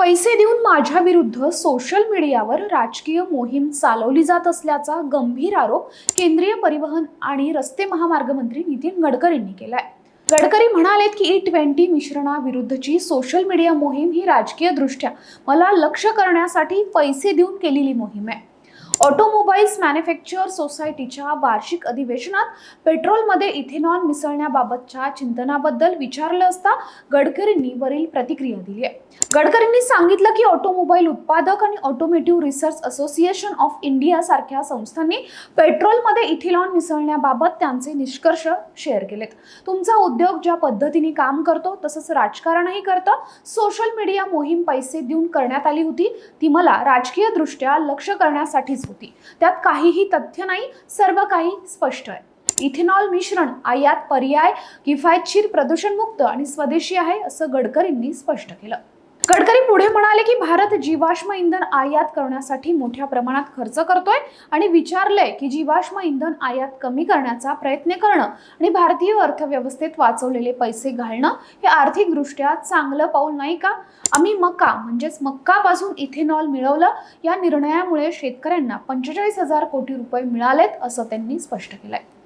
पैसे देऊन माझ्या विरुद्ध सोशल मीडियावर राजकीय मोहीम चालवली जात असल्याचा गंभीर आरोप केंद्रीय परिवहन आणि रस्ते महामार्ग मंत्री नितीन गडकरींनी केलाय। गडकरी म्हणालेत की E20 मिश्रणाविरुद्धची सोशल मीडिया मोहीम ही राजकीय दृष्ट्या मला लक्ष्य करण्यासाठी पैसे देऊन केलेली मोहीम आहे। ऑटोमोबाईल्स मॅन्युफॅक्चर सोसायटीच्या वार्षिक अधिवेशनात पेट्रोलमध्ये इथेनॉल मिसळण्याबाबतच्या चिंतनाबद्दल विचारलं असता गडकरींनी वरील प्रतिक्रिया दिली आहे। गडकरींनी सांगितलं की ऑटोमोबाईल उत्पादक आणि automotive research association of India सारख्या संस्थांनी पेट्रोलमध्ये इथेनॉल मिसळण्याबाबत त्यांचे निष्कर्ष शेअर केलेत। तुमचा उद्योग ज्या पद्धतीने काम करतो तसंच राजकारणही करतं। सोशल मीडिया मोहीम पैसे देऊन करण्यात आली होती, ती मला राजकीय दृष्ट्या लक्ष्य करण्यासाठीच होती। त्यात काहीही तथ्य नाही, सर्व काही स्पष्ट आहे। इथेनॉल मिश्रण आयात पर्याय किफायतशीर, प्रदूषणमुक्त आणि स्वदेशी आहे, असं गडकरींनी स्पष्ट केलं। गडकरी पुढे म्हणाले की भारत जीवाश्म इंधन आयात करण्यासाठी मोठ्या प्रमाणात खर्च करतोय आणि विचारलंय की जीवाश्म इंधन आयात कमी करण्याचा प्रयत्न करणं आणि भारतीय अर्थव्यवस्थेत वाचवलेले पैसे घालणं हे आर्थिकदृष्ट्या चांगलं पाऊल नाही का? आम्ही मका म्हणजेच मक्कापासून इथेनॉल मिळवलं, या निर्णयामुळे शेतकऱ्यांना 45,000 कोटी रुपये मिळालेत, असं त्यांनी स्पष्ट केलंय।